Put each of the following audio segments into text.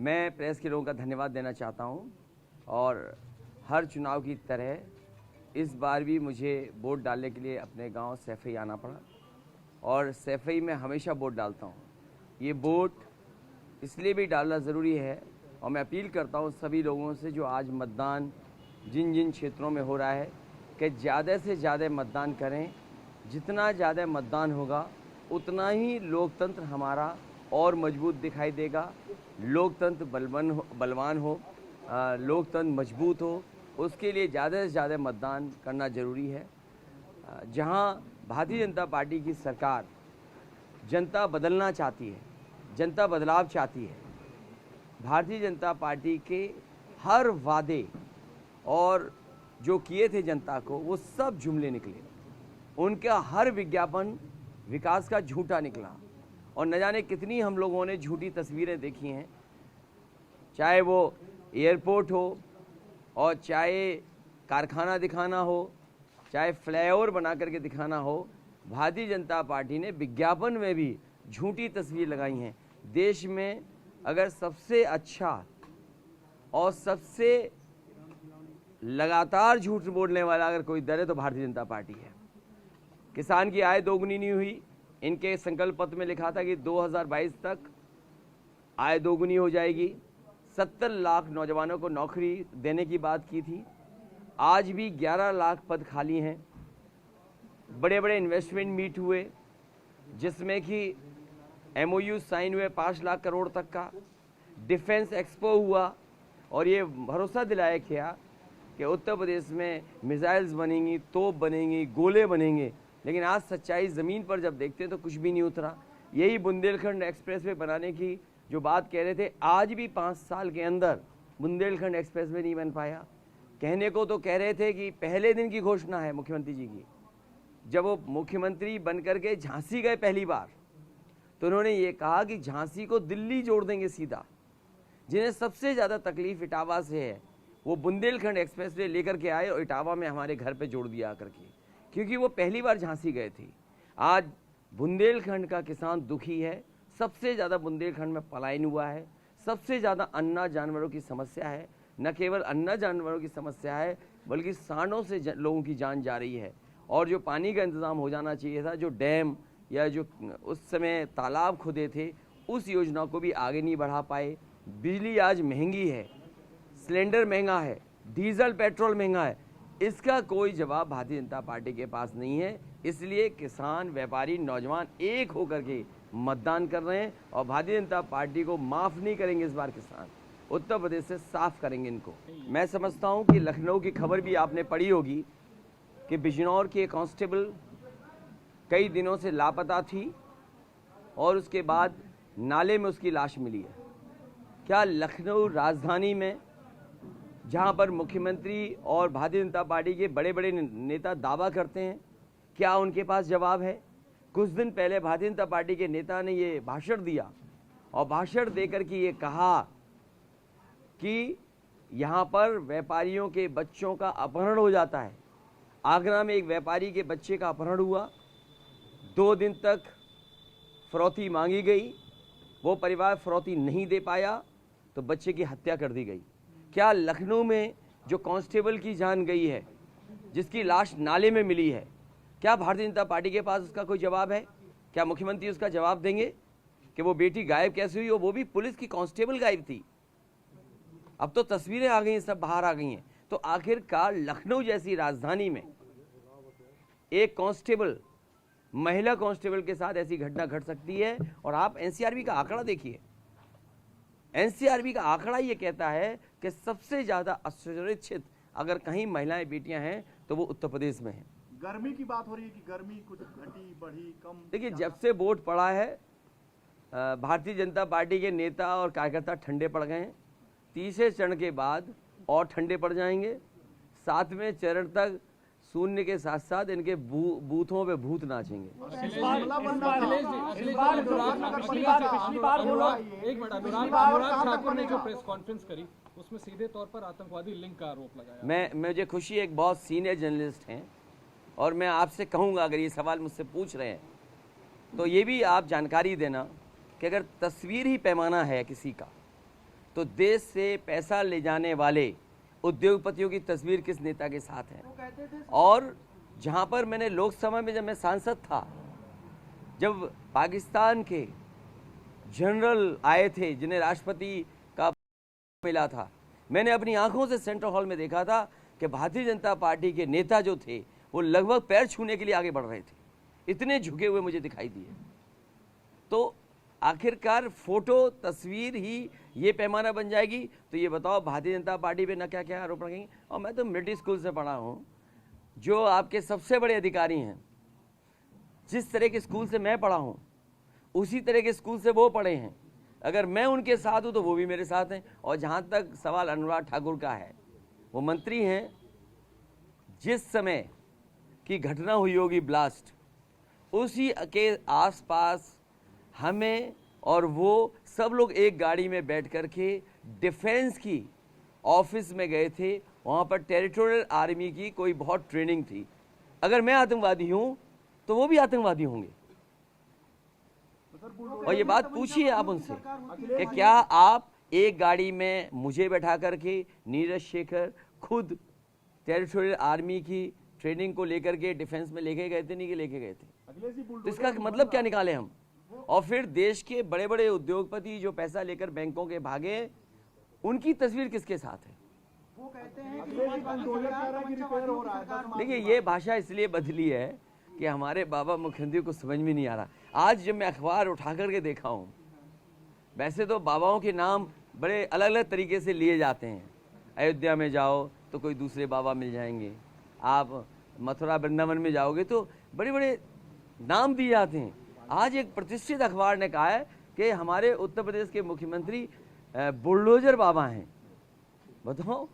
मैं प्रेस के लोगों का धन्यवाद देना चाहता हूं और हर चुनाव की तरह इस बार भी मुझे वोट डालने के लिए अपने गांव सैफई आना पड़ा और सैफई में हमेशा वोट डालता हूं। ये वोट इसलिए भी डालना ज़रूरी है और मैं अपील करता हूं सभी लोगों से जो आज मतदान जिन जिन क्षेत्रों में हो रहा है कि ज़्यादा से ज़्यादा मतदान करें। जितना ज़्यादा मतदान होगा उतना ही लोकतंत्र हमारा और मजबूत दिखाई देगा, लोकतंत्र बलवान हो, लोकतंत्र मजबूत हो। उसके लिए ज़्यादा से ज़्यादा मतदान करना ज़रूरी है। जहां भारतीय जनता पार्टी की सरकार जनता बदलना चाहती है, जनता बदलाव चाहती है, भारतीय जनता पार्टी के हर वादे और जो किए थे जनता को वो सब जुमले निकले। उनका हर विज्ञापन विकास का झूठा निकला और न जाने कितनी हम लोगों ने झूठी तस्वीरें देखी हैं, चाहे वो एयरपोर्ट हो और चाहे कारखाना दिखाना हो, चाहे फ्लाईओवर बना करके दिखाना हो। भारतीय जनता पार्टी ने विज्ञापन में भी झूठी तस्वीर लगाई हैं। देश में अगर सबसे अच्छा और सबसे लगातार झूठ बोलने वाला अगर कोई दल है तो भारतीय जनता पार्टी है। किसान की आय दोगुनी नहीं हुई। इनके संकल्प पत्र में लिखा था कि 2022 तक आय दोगुनी हो जाएगी। 70 लाख नौजवानों को नौकरी देने की बात की थी। आज भी 11 लाख पद खाली हैं। बड़े बड़े इन्वेस्टमेंट मीट हुए जिसमें कि MOU साइन हुए 5 लाख करोड़ तक का। डिफेंस एक्सपो हुआ और ये भरोसा दिलाया गया कि उत्तर प्रदेश में मिसाइल्स बनेंगी, तोप बनेंगी, गोले बनेंगे। लेकिन आज सच्चाई ज़मीन पर जब देखते हैं तो कुछ भी नहीं उतरा। यही बुंदेलखंड एक्सप्रेसवे बनाने की जो बात कह रहे थे, आज भी 5 साल के अंदर बुंदेलखंड एक्सप्रेसवे नहीं बन पाया। कहने को तो कह रहे थे कि पहले दिन की घोषणा है मुख्यमंत्री जी की। जब वो मुख्यमंत्री बन करके झांसी गए पहली बार तो उन्होंने ये कहा कि झांसी को दिल्ली जोड़ देंगे सीधा। जिन्हें सबसे ज़्यादा तकलीफ इटावा से है वो बुंदेलखंड एक्सप्रेसवे लेकर के आए और इटावा में हमारे घर पे जोड़ दिया आकर के, क्योंकि वो पहली बार झांसी गए थे। आज बुंदेलखंड का किसान दुखी है। सबसे ज़्यादा बुंदेलखंड में पलायन हुआ है। सबसे ज़्यादा अन्ना जानवरों की समस्या है। न केवल अन्ना जानवरों की समस्या है बल्कि सांडों से लोगों की जान जा रही है। और जो पानी का इंतज़ाम हो जाना चाहिए था, जो डैम या जो उस समय तालाब खुदे थे, उस योजना को भी आगे नहीं बढ़ा पाए। बिजली आज महंगी है, सिलेंडर महंगा है, डीजल पेट्रोल महंगा है। इसका कोई जवाब भारतीय जनता पार्टी के पास नहीं है। इसलिए किसान, व्यापारी, नौजवान एक होकर के मतदान कर रहे हैं और भारतीय जनता पार्टी को माफ़ नहीं करेंगे। इस बार किसान उत्तर प्रदेश से साफ करेंगे इनको। मैं समझता हूं कि लखनऊ की खबर भी आपने पढ़ी होगी कि बिजनौर की एक कांस्टेबल कई दिनों से लापता थी और उसके बाद नाले में उसकी लाश मिली है। क्या लखनऊ राजधानी में, जहां पर मुख्यमंत्री और भारतीय जनता पार्टी के बड़े बड़े नेता दावा करते हैं, क्या उनके पास जवाब है? कुछ दिन पहले भारतीय जनता पार्टी के नेता ने ये भाषण दिया और भाषण देकर के ये कहा कि यहाँ पर व्यापारियों के बच्चों का अपहरण हो जाता है। आगरा में एक व्यापारी के बच्चे का अपहरण हुआ। 2 दिन तक फिरौती मांगी गई, वो परिवार फिरौती नहीं दे पाया तो बच्चे की हत्या कर दी गई। क्या लखनऊ में जो कांस्टेबल की जान गई है, जिसकी लाश नाले में मिली है, क्या भारतीय जनता पार्टी के पास उसका कोई जवाब है? क्या मुख्यमंत्री उसका जवाब देंगे कि वो बेटी गायब कैसे हुई और वो भी पुलिस की कांस्टेबल गायब थी? अब तो तस्वीरें आ गई हैं, सब बाहर आ गई हैं। तो आखिरकार लखनऊ जैसी राजधानी में एक कांस्टेबल, महिला कांस्टेबल के साथ ऐसी घटना घट सकती है। और आप NCRB का आंकड़ा देखिए। NCRB का आंकड़ा ये कहता है कि सबसे ज्यादा असुरक्षित अगर कहीं महिलाएं, बेटियां हैं तो वो उत्तर प्रदेश में हैं। गर्मी की बात हो रही है कि गर्मी कुछ घटी, बढ़ी, कम? देखिए, जब से वोट पड़ा है भारतीय जनता पार्टी के नेता और कार्यकर्ता ठंडे पड़ गए हैं। तीसरे चरण के बाद और ठंडे पड़ जाएंगे। 7वें चरण तक शून्य के साथ साथ इनके बूथों पे भूत नाचेंगे। पिछली बार अनुराग ठाकुर ने जो प्रेस कॉन्फ्रेंस करी उसमें सीधे तौर पर आतंकवादी लिंक का आरोप लगाया। मुझे खुशी है, एक बहुत सीनियर जर्नलिस्ट हैं और मैं आपसे कहूँगा अगर ये सवाल मुझसे पूछ रहे हैं तो ये भी आप जानकारी देना कि अगर तस्वीर ही पैमाना है किसी का तो देश से पैसा ले जाने वाले उद्योगपतियों की तस्वीर किस नेता के साथ है। और जहां पर मैंने लोकसभा में जब मैं सांसद था, जब पाकिस्तान के जनरल आए थे जिन्हें राष्ट्रपति का मिला था, मैंने अपनी आंखों से सेंट्रल हॉल में देखा था कि भारतीय जनता पार्टी के नेता जो थे वो लगभग पैर छूने के लिए आगे बढ़ रहे थे, इतने झुके हुए मुझे दिखाई दिए। तो आखिरकार फोटो तस्वीर ही ये पैमाना बन जाएगी। तो ये बताओ भारतीय जनता पार्टी पे ना क्या क्या आरोप लगेंगे। और मैं तो मिलिट्री स्कूल से पढ़ा हूँ, जो आपके सबसे बड़े अधिकारी हैं, जिस तरह के स्कूल से मैं पढ़ा हूँ उसी तरह के स्कूल से वो पढ़े हैं। अगर मैं उनके साथ हूँ तो वो भी मेरे साथ हैं। और जहाँ तक सवाल अनुराग ठाकुर का है, वो मंत्री हैं, जिस समय की घटना हुई होगी ब्लास्ट, उसी के आसपास हमें और वो सब लोग एक गाड़ी में बैठ कर के डिफेंस की ऑफिस में गए थे। वहाँ पर टेरिटोरियल आर्मी की कोई बहुत ट्रेनिंग थी। अगर मैं आतंकवादी हूँ तो वो भी आतंकवादी होंगे। और ये बात पूछिए आप उनसे कि क्या आप एक गाड़ी में मुझे बैठा करके नीरज शेखर खुद टेरिटोरियल आर्मी की ट्रेनिंग को लेकर के डिफेंस में लेके गए थे, नहीं कि लेके गए थे? तो इसका मतलब क्या निकाले हम? और फिर देश के बड़े बड़े उद्योगपति जो पैसा लेकर बैंकों के भागे, उनकी तस्वीर किसके साथ है? वो कहते हैं कि देखिए, ये भाषा इसलिए बदली है कि हमारे बाबा मुख्यमंत्री को समझ में नहीं आ रहा। आज जब मैं अखबार उठा करके देखा हूँ, वैसे तो बाबाओं के नाम बड़े अलग अलग तरीके से लिए जाते हैं। अयोध्या में जाओ तो कोई दूसरे बाबा मिल जाएंगे, आप मथुरा वृंदावन में जाओगे तो बड़े बड़े नाम दिए जाते हैं। आज एक प्रतिष्ठित अखबार ने कहा है कि हमारे उत्तर प्रदेश के मुख्यमंत्री बुलडोजर बाबा हैं। बताओ,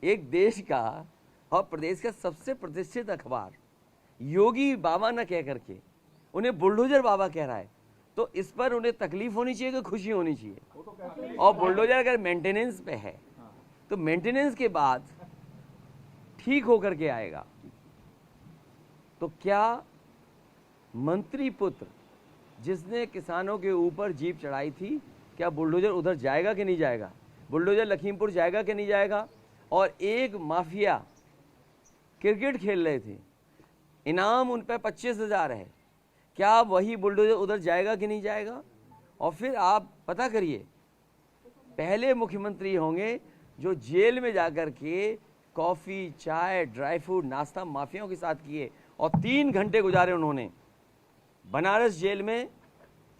एक देश का और प्रदेश का सबसे प्रतिष्ठित अखबार योगी बाबा न कह करके उन्हें बुलडोजर बाबा कह रहा है। तो इस पर उन्हें तकलीफ होनी चाहिए कि खुशी होनी चाहिए? और बुलडोजर अगर मेंटेनेंस पे है तो मेंटेनेंस के बाद ठीक होकर के आएगा। तो क्या मंत्री पुत्र जिसने किसानों के ऊपर जीप चढ़ाई थी, क्या बुलडोजर उधर जाएगा कि नहीं जाएगा? बुलडोजर लखीमपुर जाएगा कि नहीं जाएगा? और एक माफिया क्रिकेट खेल रहे थे, इनाम उन पर 25,000 है, क्या वही बुलडोजर उधर जाएगा कि नहीं जाएगा? और फिर आप पता करिए, पहले मुख्यमंत्री होंगे जो जेल में जाकर के कॉफ़ी, चाय, ड्राई फ्रूट, नाश्ता माफियाओं के साथ किए और 3 घंटे गुजारे उन्होंने बनारस जेल में।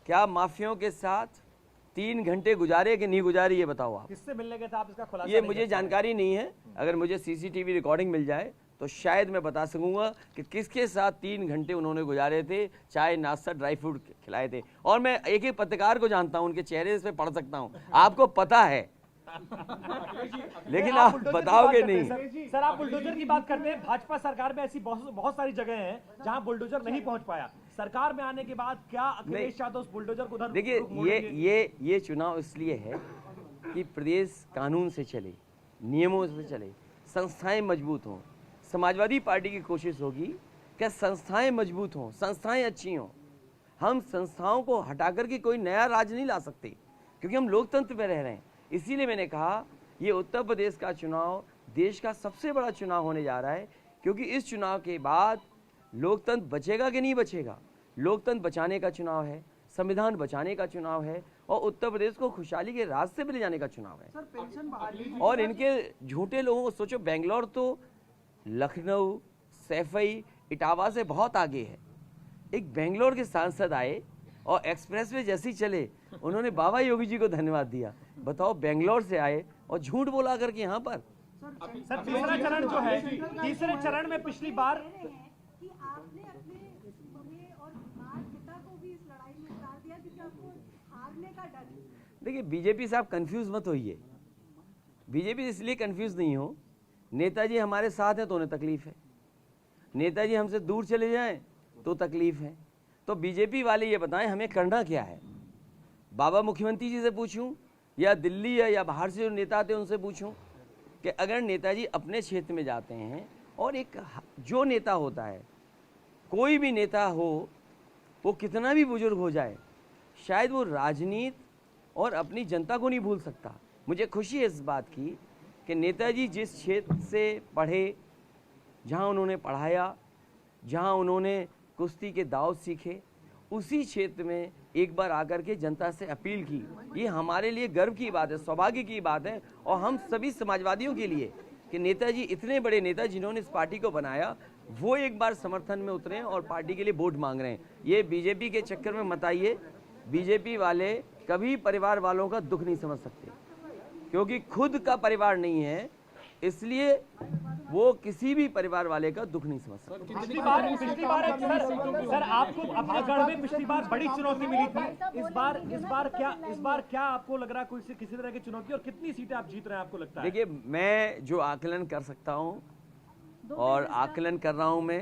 क्या माफियाओं के साथ 3 घंटे गुजारे कि नहीं गुजारे, ये बताओ आप। किससे मिलने गए थे आप, इसका खुलासा ये नहीं मुझे कर पाए? जानकारी नहीं है। अगर मुझे सीसीटीवी रिकॉर्डिंग मिल जाए तो शायद मैं बता सकूंगा कि किसके साथ 3 घंटे उन्होंने गुजारे थे, चाय, नाश्ता, ड्राई फ्रूट खिलाए थे। और मैं एक एक पत्रकार को जानता हूं, उनके चेहरे पे पढ़ सकता हूं, आपको पता है लेकिन आप बताओगे नहीं। सर, आप बुलडोजर की बात करते हैं। भाजपा सरकार में ऐसी बहुत सारी जगह हैं जहां बुलडोजर नहीं पहुंच पाया। सरकार में आने के बाद क्या अखिलेश यादव उस बुलडोजर को उधर देखिए, ये चुनाव इसलिए है कि प्रदेश कानून से चले, नियमों से चले, संस्थाएं मजबूत हों। समाजवादी पार्टी की कोशिश होगी कि संस्थाएं मजबूत हों, संस्थाएं अच्छी हों। हम संस्थाओं को हटाकर के कोई नया राज नहीं ला सकते, क्योंकि हम लोकतंत्र में रह रहे हैं। इसीलिए मैंने कहा ये उत्तर प्रदेश का चुनाव देश का सबसे बड़ा चुनाव होने जा रहा है, क्योंकि इस चुनाव के बाद लोकतंत्र बचेगा कि नहीं बचेगा। लोकतंत्र बचाने का चुनाव है, संविधान बचाने का चुनाव है और उत्तर प्रदेश को खुशहाली के रास्ते पर ले जाने का चुनाव है। सर, पेंशन बहाली और इनके झूठे लोगों को सोचो, बेंगलोर तो लखनऊ, सैफई, इटावा से बहुत आगे है। एक बेंगलोर के सांसद आए और एक्सप्रेस वे जैसे ही चले, उन्होंने बाबा योगी जी को धन्यवाद दिया। बताओ, बेंगलोर से आए और झूठ बोला करके यहाँ पर। सर, तीसरा चरण जो है, तीसरे चरण में पिछली बार कि आपने अपने बड़े और पिता को भी इस लड़ाई में उतार दिया क्योंकि आपको हारने का डर है। देखिए, बीजेपी साहब कंफ्यूज मत होइए। बीजेपी इसलिए कंफ्यूज नहीं हो, नेताजी हमारे साथ हैं तो उन्हें तकलीफ है, नेताजी हमसे दूर चले जाएं तो तकलीफ है। तो बीजेपी वाले ये बताएं हमें करना क्या है। बाबा मुख्यमंत्री जी से पूछूं या दिल्ली या बाहर से जो नेता आते हैं उनसे पूछूं कि अगर नेताजी अपने क्षेत्र में जाते हैं, और एक जो नेता होता है, कोई भी नेता हो, वो कितना भी बुजुर्ग हो जाए, शायद वो राजनीति और अपनी जनता को नहीं भूल सकता, मुझे खुशी है इस बात की कि नेताजी जिस क्षेत्र से पढ़े, जहां उन्होंने पढ़ाया, जहां उन्होंने कुश्ती के दाव सीखे, उसी क्षेत्र में एक बार आकर के जनता से अपील की। ये हमारे लिए गर्व की बात है, सौभाग्य की बात है, और हम सभी समाजवादियों के लिए कि नेताजी इतने बड़े नेता जिन्होंने इस पार्टी को बनाया, वो एक बार समर्थन में उतरे और पार्टी के लिए वोट मांग रहे हैं। ये बीजेपी के चक्कर में मत आइए। बीजेपी वाले कभी परिवार वालों का दुख नहीं समझ सकते, क्योंकि खुद का परिवार नहीं है, इसलिए वो किसी भी परिवार वाले का दुख नहीं समझ सकते। पिछली बार सर आपको अपने गढ़ में पिछली बार बड़ी चुनौती मिली थी। इस बार क्या आपको लग रहा है कोई से किसी तरह की चुनौती, और कितनी सीटें आप जीत रहे हैं आपको लगता है? देखिए, मैं जो आकलन कर सकता हूँ और आकलन कर रहा हूँ, मैं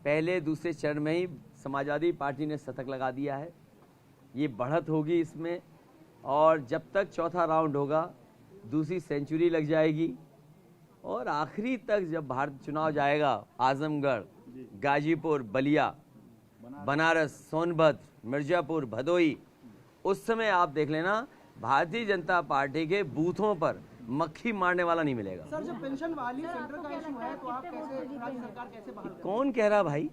पहले दूसरे चरण में ही समाजवादी पार्टी ने शतक लगा दिया है। ये बढ़त होगी इसमें, और जब तक चौथा राउंड होगा दूसरी सेंचुरी लग जाएगी, और आखिरी तक जब भारत चुनाव जाएगा, आजमगढ़, गाजीपुर, बलिया, बनारस, सोनभद्र, मिर्जापुर, भदोई, उस समय आप देख लेना भारतीय जनता पार्टी के बूथों पर मक्खी मारने वाला नहीं मिलेगा। सर, जब पेंशन वाली सेंटर का इशू है तो आप कैसे, राज्य सरकार कैसे बहाल करेगी? कौन कह रहा भाई?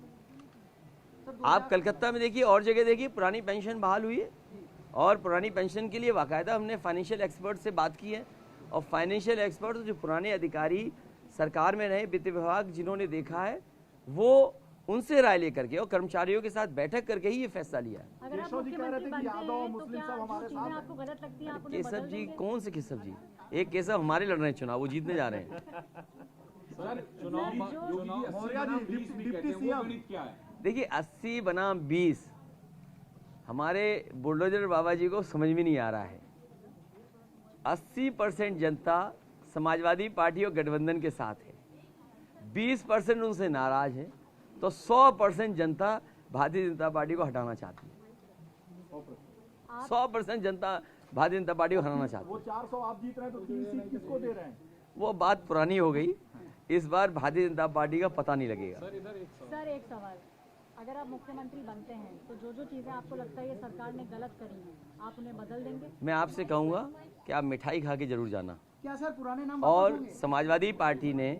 आप कलकत्ता में देखिए और जगह देखिए, पुरानी पेंशन बहाल हुई है, और पुरानी पेंशन के लिए बाकायदा हमने फाइनेंशियल एक्सपर्ट से बात की है, और फाइनेंशियल एक्सपर्ट जो पुराने अधिकारी सरकार में रहे, वित्त विभाग जिन्होंने देखा है, वो उनसे राय लेकर के और कर्मचारियों के साथ बैठक करके ही ये फैसला लिया है। अगर आप मुख्यमंत्री बनते हैं तो क्या जो चीजें आपको गलत लगती हैं आप उन्हें केशव बदल जी, देंगे? कौन से केशव जी? एक केशव हमारे लड़ रहे हैं चुनाव, वो जीतने जा रहे हैं। देखिए, 80 बनाम 20 हमारे बुलडोजर बाबा जी को समझ में नहीं आ रहा है। 80% जनता समाजवादी पार्टी और गठबंधन के साथ है, 20% उनसे नाराज है, तो 100% जनता भारतीय जनता पार्टी को हटाना चाहती है। 100% जनता भारतीय जनता पार्टी को हटाना चाहती है। वो 400 आप जीत रहे हैं तो 3 सीट किसको दे रहे हैं? वो बात पुरानी हो गई, इस बार भारतीय जनता पार्टी का पता नहीं लगेगा। सर एक सवाल, अगर आप मुख्यमंत्री बनते हैं तो जो जो चीजें आपको लगता है ये सरकार ने गलत करी हैं, आप उन्हें बदल देंगे? मैं आपसे कहूँगा कि आप मिठाई खा के जरूर जाना। क्या सर पुराने नाम और समाजवादी पार्टी ने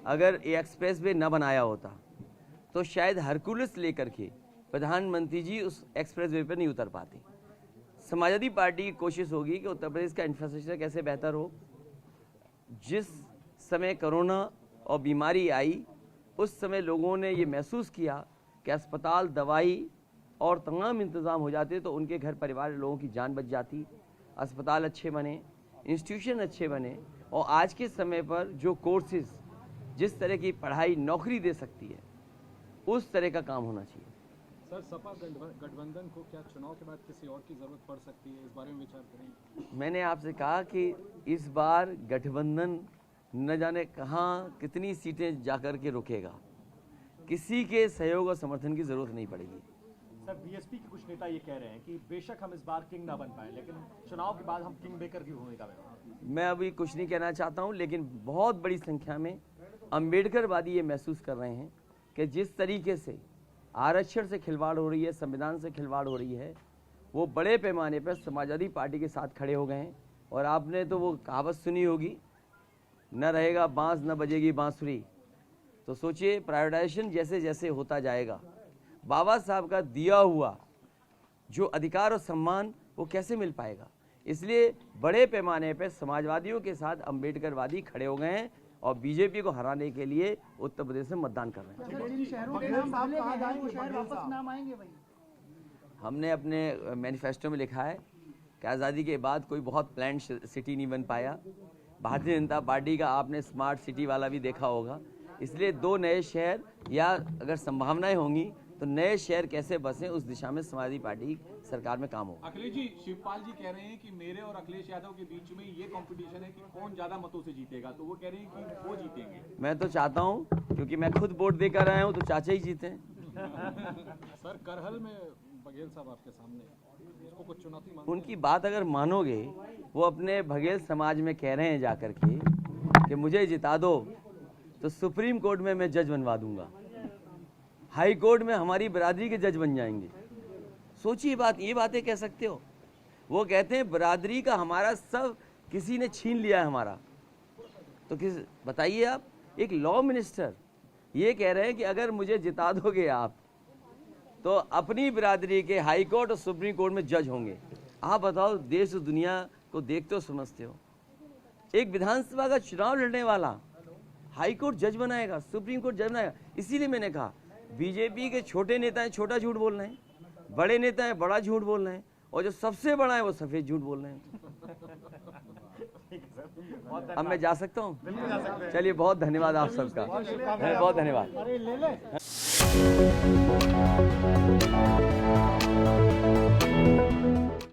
अगर ये एक्सप्रेस वे न बनाया होता तो शायद हरकुलस लेकर के प्रधानमंत्री जी उस एक्सप्रेस वे पर नहीं उतर पाते। समाजवादी पार्टी की कोशिश होगी कि उत्तर प्रदेश का इंफ्रास्ट्रक्चर कैसे बेहतर हो। जिस समय कोरोना और बीमारी आई, उस समय लोगों ने ये महसूस किया कि अस्पताल, दवाई और तमाम इंतज़ाम हो जाते तो उनके घर परिवार लोगों की जान बच जाती। अस्पताल अच्छे बने, इंस्टीट्यूशन अच्छे बने, और आज के समय पर जो कोर्सेज, जिस तरह की पढ़ाई नौकरी दे सकती है, उस तरह का काम होना चाहिए। सर, सपा गठबंधन को क्या चुनाव के बाद किसी और की जरूरत पड़ सकती है? इस बारे में विचार करेंगे? मैंने आपसे कहा कि इस बार गठबंधन न जाने कहाँ कितनी सीटें जाकर के रुकेगा, किसी के सहयोग और समर्थन की जरूरत नहीं पड़ेगी। सर, बीएसपी के कुछ नेता ये कह रहे हैं कि बेशक हम इस बार किंग ना बन पाए, लेकिन चुनाव के बाद हम किंग मेकर की भूमिका में। मैं अभी कुछ नहीं कहना चाहता हूं, लेकिन बहुत बड़ी संख्या में अम्बेडकरवादी ये महसूस कर रहे हैं कि जिस तरीके से आरक्षण से खिलवाड़ हो रही है, संविधान से खिलवाड़ हो रही है, वो बड़े पैमाने पर समाजवादी पार्टी के साथ खड़े हो गए हैं। और आपने तो वो कहावत सुनी होगी, न रहेगा बांस न बजेगी बांसुरी। तो सोचिए, प्राइवेटाइजेशन जैसे जैसे होता जाएगा, बाबा साहब का दिया हुआ जो अधिकार और सम्मान वो कैसे मिल पाएगा। इसलिए बड़े पैमाने पर समाजवादियों के साथ अम्बेडकरवादी खड़े हो गए हैं और बीजेपी को हराने के लिए उत्तर प्रदेश में मतदान कर रहे हैं। जिन शहरों के नाम बदले गए हैं वो शहर वापस नाम आएंगे भाई? हमने अपने मैनिफेस्टो में लिखा है कि आज़ादी के बाद कोई बहुत प्लान सिटी नहीं बन पाया। भारतीय जनता पार्टी का आपने स्मार्ट सिटी वाला भी देखा होगा। इसलिए 2 नए शहर, या अगर संभावनाएं होंगी तो नए शहर कैसे बसें, उस दिशा में समाजवादी पार्टी सरकार में काम होगा। अखिलेश जी, शिवपाल जी कह रहे हैं कि मेरे और अखिलेश यादव के बीच में ये कंपटीशन है कि कौन ज्यादा मतों से जीतेगा, तो वो कह रहे हैं कि वो जीतेंगे। मैं तो चाहता हूं, क्योंकि मैं खुद वोट देकर आया हूं, तो चाचा ही जीते। सर, करहल में बघेल साहब आपके सामने, इसको कुछ चुनौती मानते हैं? उनकी बात अगर मानोगे, वो अपने बघेल समाज में कह रहे हैं जाकर के कि मुझे जिता दो तो सुप्रीम कोर्ट में मैं जज बनवा दूंगा, हाई कोर्ट में हमारी बिरादरी के जज बन जाएंगे। सोचिए बात, ये बातें कह सकते हो? वो कहते हैं बिरादरी का हमारा सब किसी ने छीन लिया है हमारा, तो किस बताइए आप, एक लॉ मिनिस्टर ये कह रहे हैं कि अगर मुझे जिता दोगे आप तो अपनी बिरादरी के हाई कोर्ट और सुप्रीम कोर्ट में जज होंगे। आप बताओ, देश और दुनिया को देखते हो, समझते हो, एक विधानसभा का चुनाव लड़ने वाला हाई कोर्ट जज बनाएगा, सुप्रीम कोर्ट जज बनाएगा। इसीलिए मैंने कहा बीजेपी के छोटे नेता हैं छोटा झूठ बोल रहे हैं, बड़े नेता हैं बड़ा झूठ बोल रहे हैं, और जो सबसे बड़ा है वो सफेद झूठ बोल रहे हैं। अब मैं जा सकता हूँ? चलिए, बहुत धन्यवाद आप सबका, बहुत धन्यवाद।